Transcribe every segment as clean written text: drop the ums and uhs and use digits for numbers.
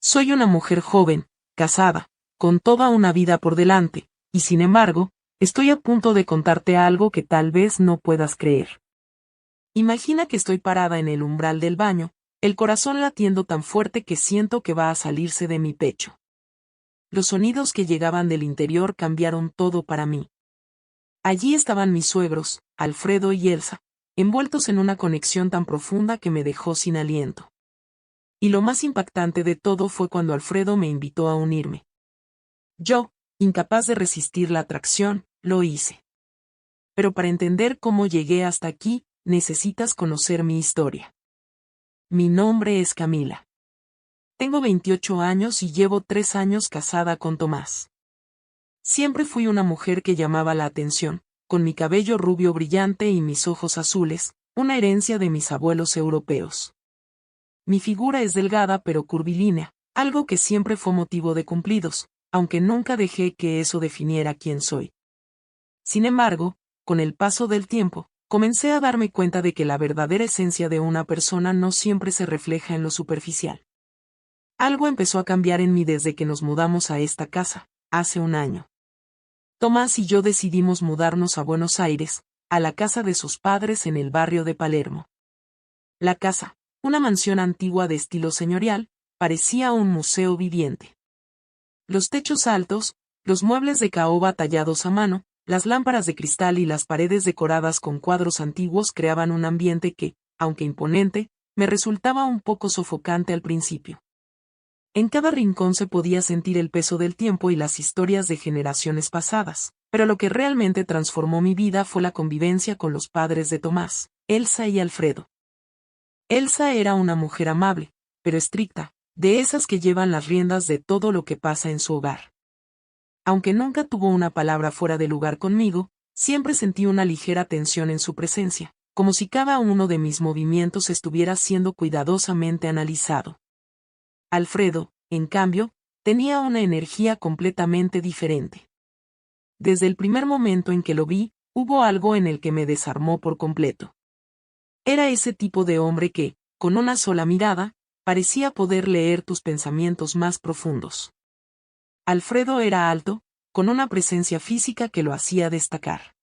Soy una mujer joven, casada, con toda una vida por delante, y sin embargo, estoy a punto de contarte algo que tal vez no puedas creer. Imagina que estoy parada en el umbral del baño, el corazón latiendo tan fuerte que siento que va a salirse de mi pecho. Los sonidos que llegaban del interior cambiaron todo para mí. Allí estaban mis suegros, Alfredo y Elsa, envueltos en una conexión tan profunda que me dejó sin aliento. Y lo más impactante de todo fue cuando Alfredo me invitó a unirme. Yo, incapaz de resistir la atracción, lo hice. Pero para entender cómo llegué hasta aquí, necesitas conocer mi historia. Mi nombre es Camila. Tengo 28 años y llevo 3 años casada con Tomás. Siempre fui una mujer que llamaba la atención, con mi cabello rubio brillante y mis ojos azules, una herencia de mis abuelos europeos. Mi figura es delgada pero curvilínea, algo que siempre fue motivo de cumplidos, aunque nunca dejé que eso definiera quién soy. Sin embargo, con el paso del tiempo, comencé a darme cuenta de que la verdadera esencia de una persona no siempre se refleja en lo superficial. Algo empezó a cambiar en mí desde que nos mudamos a esta casa, hace un año. Tomás y yo decidimos mudarnos a Buenos Aires, a la casa de sus padres en el barrio de Palermo. La casa, una mansión antigua de estilo señorial, parecía un museo viviente. Los techos altos, los muebles de caoba tallados a mano, las lámparas de cristal y las paredes decoradas con cuadros antiguos creaban un ambiente que, aunque imponente, me resultaba un poco sofocante al principio. En cada rincón se podía sentir el peso del tiempo y las historias de generaciones pasadas, pero lo que realmente transformó mi vida fue la convivencia con los padres de Tomás, Elsa y Alfredo. Elsa era una mujer amable, pero estricta, de esas que llevan las riendas de todo lo que pasa en su hogar. Aunque nunca tuvo una palabra fuera de lugar conmigo, siempre sentí una ligera tensión en su presencia, como si cada uno de mis movimientos estuviera siendo cuidadosamente analizado. Alfredo, en cambio, tenía una energía completamente diferente. Desde el primer momento en que lo vi, hubo algo en el que me desarmó por completo. Era ese tipo de hombre que, con una sola mirada, parecía poder leer tus pensamientos más profundos. Alfredo era alto, con una presencia física que lo hacía destacar.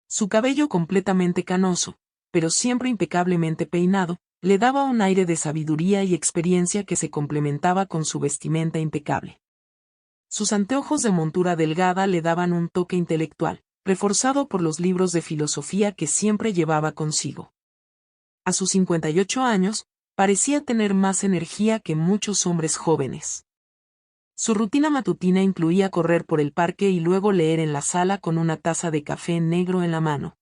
Su cabello completamente canoso, pero siempre impecablemente peinado, le daba un aire de sabiduría y experiencia que se complementaba con su vestimenta impecable. Sus anteojos de montura delgada le daban un toque intelectual, reforzado por los libros de filosofía que siempre llevaba consigo. A sus 58 años, parecía tener más energía que muchos hombres jóvenes. Su rutina matutina incluía correr por el parque y luego leer en la sala con una taza de café negro en la mano.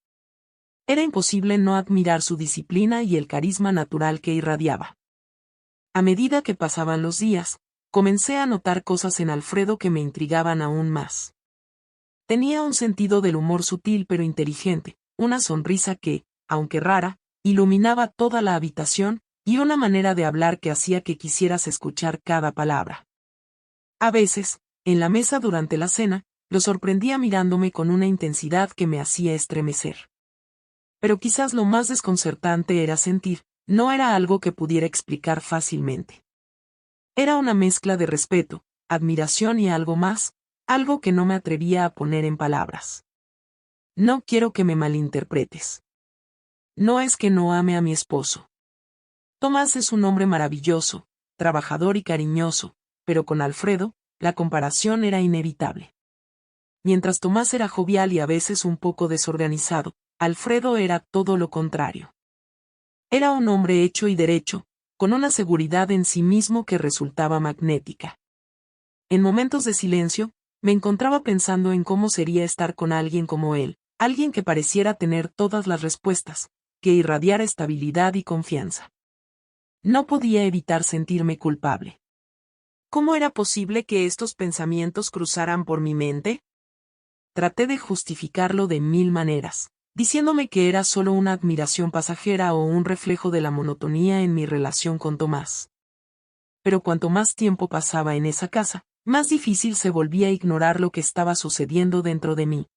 Era imposible no admirar su disciplina y el carisma natural que irradiaba. A medida que pasaban los días, comencé a notar cosas en Alfredo que me intrigaban aún más. Tenía un sentido del humor sutil pero inteligente, una sonrisa que, aunque rara, iluminaba toda la habitación, y una manera de hablar que hacía que quisieras escuchar cada palabra. A veces, en la mesa durante la cena, lo sorprendía mirándome con una intensidad que me hacía estremecer. Pero quizás lo más desconcertante era sentir, no era algo que pudiera explicar fácilmente. Era una mezcla de respeto, admiración y algo más, algo que no me atrevía a poner en palabras. No quiero que me malinterpretes. No es que no ame a mi esposo. Tomás es un hombre maravilloso, trabajador y cariñoso, pero con Alfredo, la comparación era inevitable. Mientras Tomás era jovial y a veces un poco desorganizado, Alfredo era todo lo contrario. Era un hombre hecho y derecho, con una seguridad en sí mismo que resultaba magnética. En momentos de silencio, me encontraba pensando en cómo sería estar con alguien como él, alguien que pareciera tener todas las respuestas, que irradiara estabilidad y confianza. No podía evitar sentirme culpable. ¿Cómo era posible que estos pensamientos cruzaran por mi mente? Traté de justificarlo de 1000 maneras, diciéndome que era solo una admiración pasajera o un reflejo de la monotonía en mi relación con Tomás. Pero cuanto más tiempo pasaba en esa casa, más difícil se volvía ignorar lo que estaba sucediendo dentro de mí.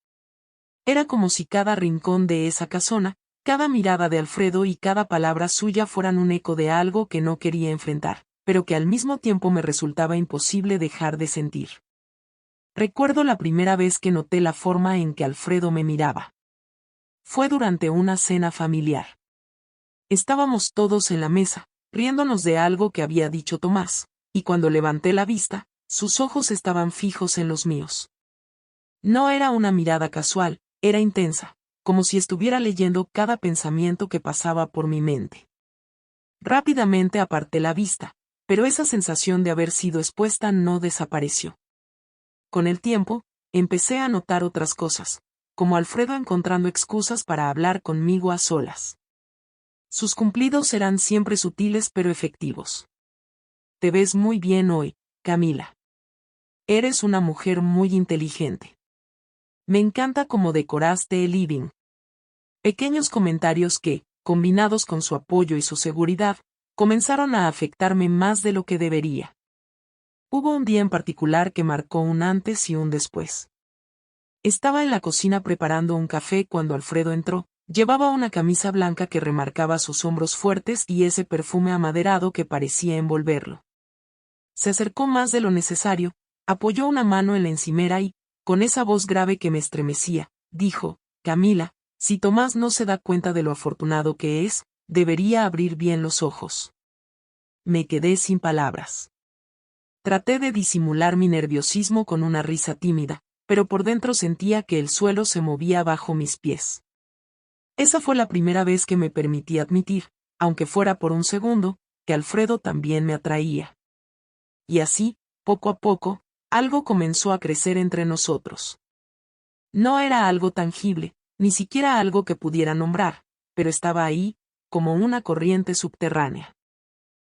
Era como si cada rincón de esa casona, cada mirada de Alfredo y cada palabra suya fueran un eco de algo que no quería enfrentar, pero que al mismo tiempo me resultaba imposible dejar de sentir. Recuerdo la primera vez que noté la forma en que Alfredo me miraba. Fue durante una cena familiar. Estábamos todos en la mesa, riéndonos de algo que había dicho Tomás, y cuando levanté la vista, sus ojos estaban fijos en los míos. No era una mirada casual, era intensa, como si estuviera leyendo cada pensamiento que pasaba por mi mente. Rápidamente aparté la vista, pero esa sensación de haber sido expuesta no desapareció. Con el tiempo, empecé a notar otras cosas, como Alfredo encontrando excusas para hablar conmigo a solas. Sus cumplidos eran siempre sutiles pero efectivos. Te ves muy bien hoy, Camila. Eres una mujer muy inteligente. Me encanta cómo decoraste el living. Pequeños comentarios que, combinados con su apoyo y su seguridad, comenzaron a afectarme más de lo que debería. Hubo un día en particular que marcó un antes y un después. Estaba en la cocina preparando un café cuando Alfredo entró. Llevaba una camisa blanca que remarcaba sus hombros fuertes y ese perfume amaderado que parecía envolverlo. Se acercó más de lo necesario, apoyó una mano en la encimera y, con esa voz grave que me estremecía, dijo: Camila, si Tomás no se da cuenta de lo afortunado que es, debería abrir bien los ojos. Me quedé sin palabras. Traté de disimular mi nerviosismo con una risa tímida, pero por dentro sentía que el suelo se movía bajo mis pies. Esa fue la primera vez que me permití admitir, aunque fuera por un segundo, que Alfredo también me atraía. Y así, poco a poco, algo comenzó a crecer entre nosotros. No era algo tangible, ni siquiera algo que pudiera nombrar, pero estaba ahí, como una corriente subterránea.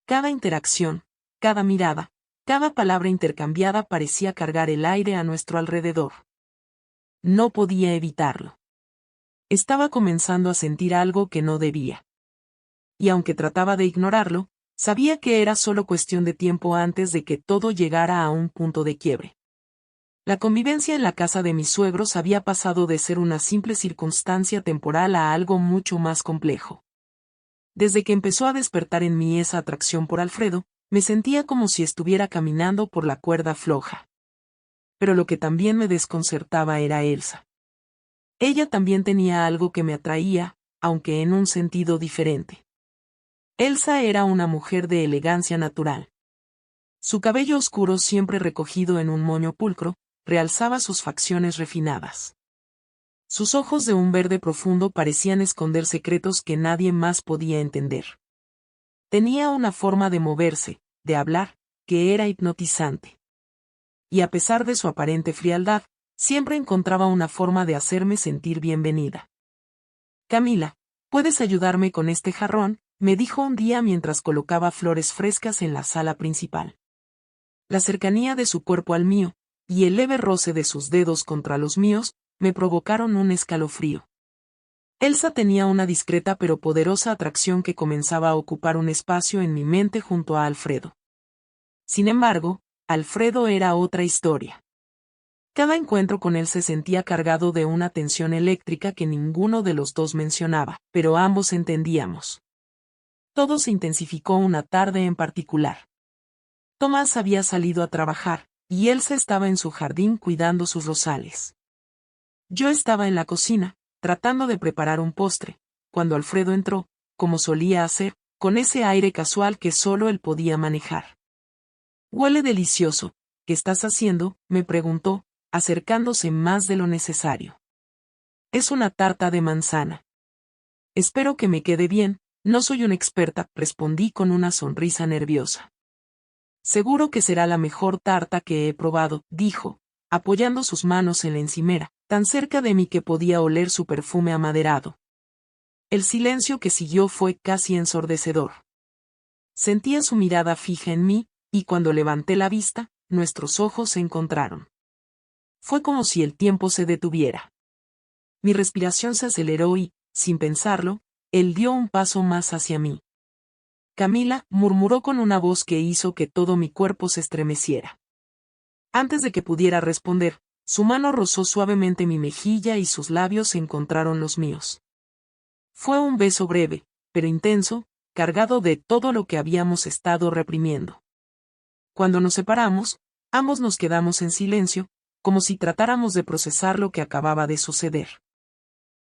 Cada interacción, cada mirada, cada palabra intercambiada parecía cargar el aire a nuestro alrededor. No podía evitarlo. Estaba comenzando a sentir algo que no debía. Y aunque trataba de ignorarlo, sabía que era solo cuestión de tiempo antes de que todo llegara a un punto de quiebre. La convivencia en la casa de mis suegros había pasado de ser una simple circunstancia temporal a algo mucho más complejo. Desde que empezó a despertar en mí esa atracción por Alfredo, me sentía como si estuviera caminando por la cuerda floja. Pero lo que también me desconcertaba era Elsa. Ella también tenía algo que me atraía, aunque en un sentido diferente. Elsa era una mujer de elegancia natural. Su cabello oscuro siempre recogido en un moño pulcro, realzaba sus facciones refinadas. Sus ojos de un verde profundo parecían esconder secretos que nadie más podía entender. Tenía una forma de moverse, de hablar, que era hipnotizante. Y a pesar de su aparente frialdad, siempre encontraba una forma de hacerme sentir bienvenida. Camila, ¿puedes ayudarme con este jarrón?, me dijo un día mientras colocaba flores frescas en la sala principal. La cercanía de su cuerpo al mío, y el leve roce de sus dedos contra los míos, me provocaron un escalofrío. Elsa tenía una discreta pero poderosa atracción que comenzaba a ocupar un espacio en mi mente junto a Alfredo. Sin embargo, Alfredo era otra historia. Cada encuentro con él se sentía cargado de una tensión eléctrica que ninguno de los dos mencionaba, pero ambos entendíamos. Todo se intensificó una tarde en particular. Tomás había salido a trabajar, y Elsa estaba en su jardín cuidando sus rosales. Yo estaba en la cocina, tratando de preparar un postre, cuando Alfredo entró, como solía hacer, con ese aire casual que solo él podía manejar. «Huele delicioso, ¿qué estás haciendo?», me preguntó, acercándose más de lo necesario. «Es una tarta de manzana. Espero que me quede bien, no soy una experta», respondí con una sonrisa nerviosa. «Seguro que será la mejor tarta que he probado», dijo, apoyando sus manos en la encimera, tan cerca de mí que podía oler su perfume amaderado. El silencio que siguió fue casi ensordecedor. Sentía su mirada fija en mí, y cuando levanté la vista, nuestros ojos se encontraron. Fue como si el tiempo se detuviera. Mi respiración se aceleró y, sin pensarlo, él dio un paso más hacia mí. «Camila», murmuró con una voz que hizo que todo mi cuerpo se estremeciera. Antes de que pudiera responder, su mano rozó suavemente mi mejilla y sus labios encontraron los míos. Fue un beso breve, pero intenso, cargado de todo lo que habíamos estado reprimiendo. Cuando nos separamos, ambos nos quedamos en silencio, como si tratáramos de procesar lo que acababa de suceder.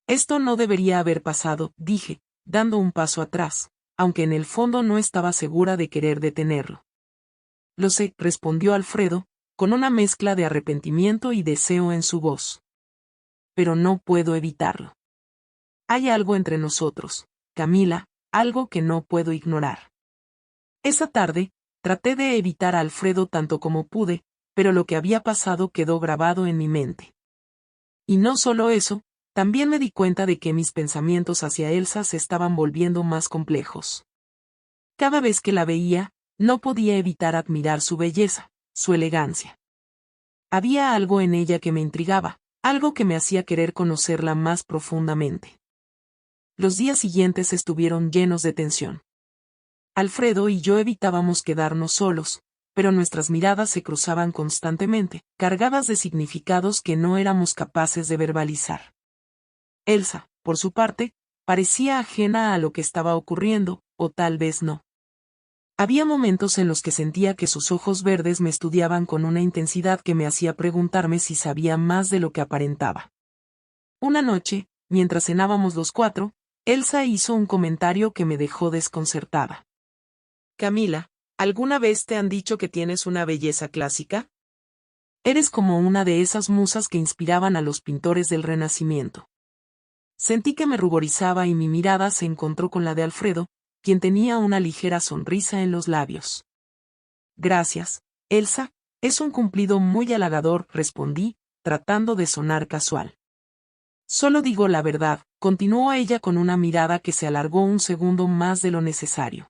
Esto no debería haber pasado, dije, dando un paso atrás, aunque en el fondo no estaba segura de querer detenerlo. Lo sé, respondió Alfredo, con una mezcla de arrepentimiento y deseo en su voz. Pero no puedo evitarlo. Hay algo entre nosotros, Camila, algo que no puedo ignorar. Esa tarde, traté de evitar a Alfredo tanto como pude, pero lo que había pasado quedó grabado en mi mente. Y no solo eso, también me di cuenta de que mis pensamientos hacia Elsa se estaban volviendo más complejos. Cada vez que la veía, no podía evitar admirar su belleza, su elegancia. Había algo en ella que me intrigaba, algo que me hacía querer conocerla más profundamente. Los días siguientes estuvieron llenos de tensión. Alfredo y yo evitábamos quedarnos solos, pero nuestras miradas se cruzaban constantemente, cargadas de significados que no éramos capaces de verbalizar. Elsa, por su parte, parecía ajena a lo que estaba ocurriendo, o tal vez no. Había momentos en los que sentía que sus ojos verdes me estudiaban con una intensidad que me hacía preguntarme si sabía más de lo que aparentaba. Una noche, mientras cenábamos los cuatro, Elsa hizo un comentario que me dejó desconcertada. Camila, ¿alguna vez te han dicho que tienes una belleza clásica? Eres como una de esas musas que inspiraban a los pintores del Renacimiento. Sentí que me ruborizaba y mi mirada se encontró con la de Alfredo, quien tenía una ligera sonrisa en los labios. Gracias, Elsa, es un cumplido muy halagador, respondí, tratando de sonar casual. Solo digo la verdad, continuó ella con una mirada que se alargó un segundo más de lo necesario.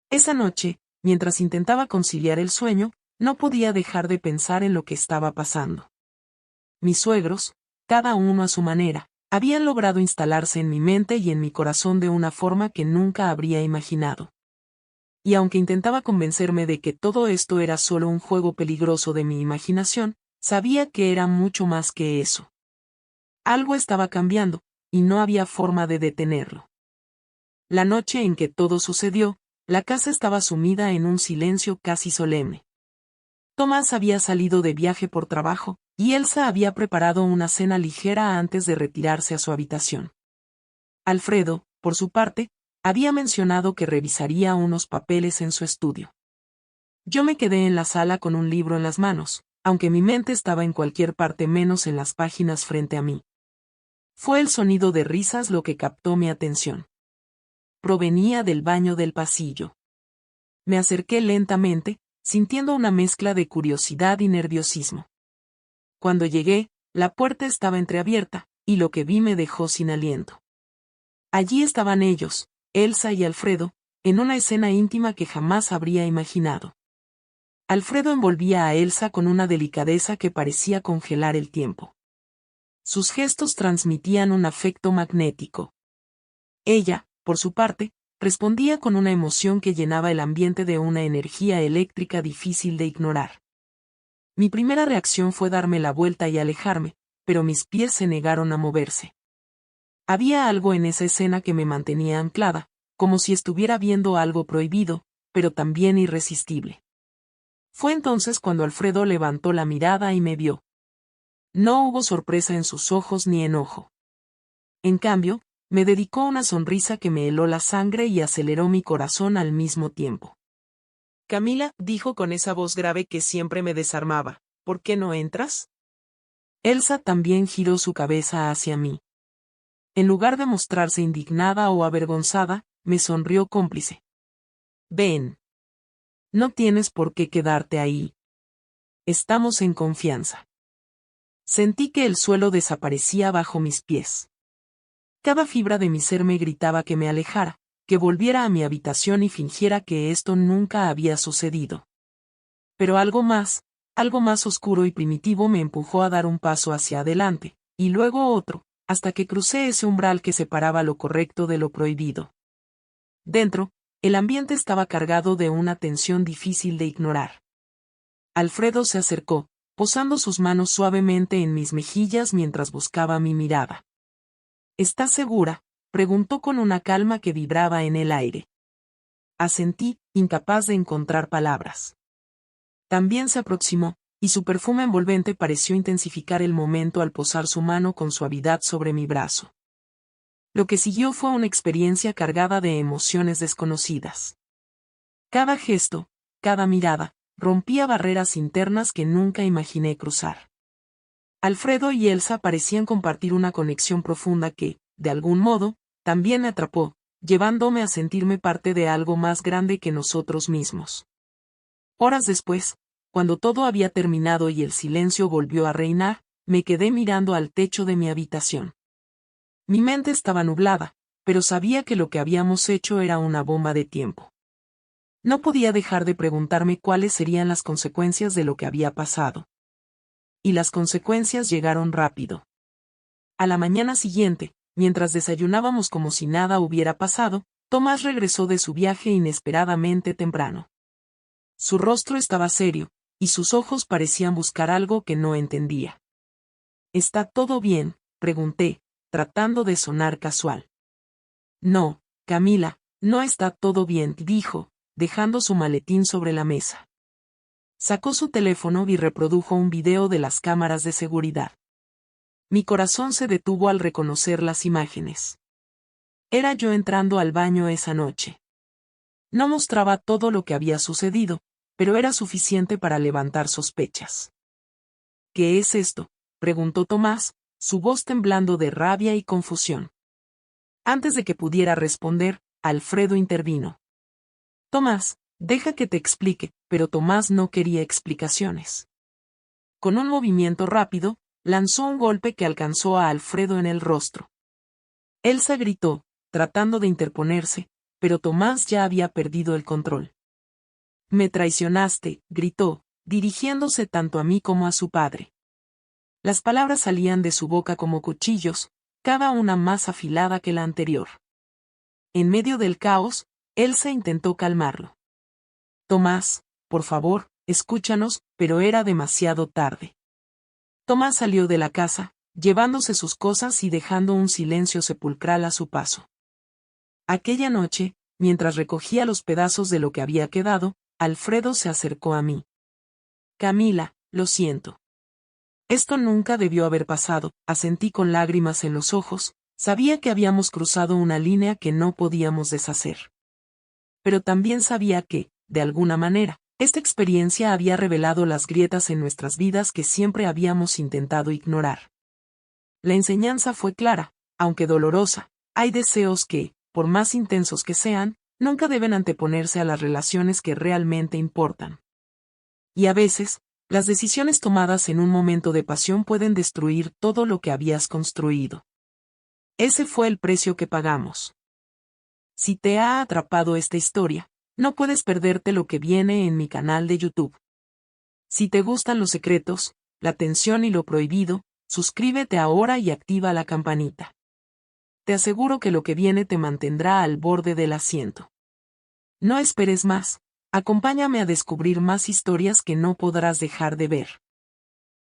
Esa noche, mientras intentaba conciliar el sueño, no podía dejar de pensar en lo que estaba pasando. Mis suegros, cada uno a su manera, habían logrado instalarse en mi mente y en mi corazón de una forma que nunca habría imaginado. Y aunque intentaba convencerme de que todo esto era solo un juego peligroso de mi imaginación, sabía que era mucho más que eso. Algo estaba cambiando, y no había forma de detenerlo. La noche en que todo sucedió, la casa estaba sumida en un silencio casi solemne. Tomás había salido de viaje por trabajo, y Elsa había preparado una cena ligera antes de retirarse a su habitación. Alfredo, por su parte, había mencionado que revisaría unos papeles en su estudio. Yo me quedé en la sala con un libro en las manos, aunque mi mente estaba en cualquier parte menos en las páginas frente a mí. Fue el sonido de risas lo que captó mi atención. Provenía del baño del pasillo. Me acerqué lentamente, sintiendo una mezcla de curiosidad y nerviosismo. Cuando llegué, la puerta estaba entreabierta, y lo que vi me dejó sin aliento. Allí estaban ellos, Elsa y Alfredo, en una escena íntima que jamás habría imaginado. Alfredo envolvía a Elsa con una delicadeza que parecía congelar el tiempo. Sus gestos transmitían un afecto magnético. Ella, por su parte, respondía con una emoción que llenaba el ambiente de una energía eléctrica difícil de ignorar. Mi primera reacción fue darme la vuelta y alejarme, pero mis pies se negaron a moverse. Había algo en esa escena que me mantenía anclada, como si estuviera viendo algo prohibido, pero también irresistible. Fue entonces cuando Alfredo levantó la mirada y me vio. No hubo sorpresa en sus ojos ni enojo. En cambio, me dedicó una sonrisa que me heló la sangre y aceleró mi corazón al mismo tiempo. Camila, dijo con esa voz grave que siempre me desarmaba, ¿por qué no entras? Elsa también giró su cabeza hacia mí. En lugar de mostrarse indignada o avergonzada, me sonrió cómplice. Ven. No tienes por qué quedarte ahí. Estamos en confianza. Sentí que el suelo desaparecía bajo mis pies. Cada fibra de mi ser me gritaba que me alejara, que volviera a mi habitación y fingiera que esto nunca había sucedido. Pero algo más oscuro y primitivo me empujó a dar un paso hacia adelante, y luego otro, hasta que crucé ese umbral que separaba lo correcto de lo prohibido. Dentro, el ambiente estaba cargado de una tensión difícil de ignorar. Alfredo se acercó, posando sus manos suavemente en mis mejillas mientras buscaba mi mirada. ¿Estás segura?, preguntó con una calma que vibraba en el aire. asentí, incapaz de encontrar palabras. También se aproximó, y su perfume envolvente pareció intensificar el momento al posar su mano con suavidad sobre mi brazo. Lo que siguió fue una experiencia cargada de emociones desconocidas. Cada gesto, cada mirada, rompía barreras internas que nunca imaginé cruzar. Alfredo y Elsa parecían compartir una conexión profunda que, de algún modo, también me atrapó, llevándome a sentirme parte de algo más grande que nosotros mismos. Horas después, cuando todo había terminado y el silencio volvió a reinar, me quedé mirando al techo de mi habitación. Mi mente estaba nublada, pero sabía que lo que habíamos hecho era una bomba de tiempo. No podía dejar de preguntarme cuáles serían las consecuencias de lo que había pasado. Y las consecuencias llegaron rápido. A la mañana siguiente, mientras desayunábamos como si nada hubiera pasado, Tomás regresó de su viaje inesperadamente temprano. Su rostro estaba serio, y sus ojos parecían buscar algo que no entendía. ¿Está todo bien?, pregunté, tratando de sonar casual. No, Camila, no está todo bien, dijo, dejando su maletín sobre la mesa. Sacó su teléfono y reprodujo un video de las cámaras de seguridad. Mi corazón se detuvo al reconocer las imágenes. Era yo entrando al baño esa noche. No mostraba todo lo que había sucedido, pero era suficiente para levantar sospechas. ¿Qué es esto?, preguntó Tomás, su voz temblando de rabia y confusión. Antes de que pudiera responder, Alfredo intervino. Tomás, deja que te explique, pero Tomás no quería explicaciones. Con un movimiento rápido, lanzó un golpe que alcanzó a Alfredo en el rostro. Elsa gritó, tratando de interponerse, pero Tomás ya había perdido el control. Me traicionaste, gritó, dirigiéndose tanto a mí como a su padre. Las palabras salían de su boca como cuchillos, cada una más afilada que la anterior. En medio del caos, Elsa intentó calmarlo. Tomás, por favor, escúchanos, pero era demasiado tarde. Tomás salió de la casa, llevándose sus cosas y dejando un silencio sepulcral a su paso. Aquella noche, mientras recogía los pedazos de lo que había quedado, Alfredo se acercó a mí. Camila, lo siento. Esto nunca debió haber pasado, asentí con lágrimas en los ojos, sabía que habíamos cruzado una línea que no podíamos deshacer. Pero también sabía que, de alguna manera, esta experiencia había revelado las grietas en nuestras vidas que siempre habíamos intentado ignorar. La enseñanza fue clara, aunque dolorosa, hay deseos que, por más intensos que sean, nunca deben anteponerse a las relaciones que realmente importan. Y a veces, las decisiones tomadas en un momento de pasión pueden destruir todo lo que habías construido. Ese fue el precio que pagamos. Si te ha atrapado esta historia, no puedes perderte lo que viene en mi canal de YouTube. Si te gustan los secretos, la tensión y lo prohibido, suscríbete ahora y activa la campanita. Te aseguro que lo que viene te mantendrá al borde del asiento. No esperes más, acompáñame a descubrir más historias que no podrás dejar de ver.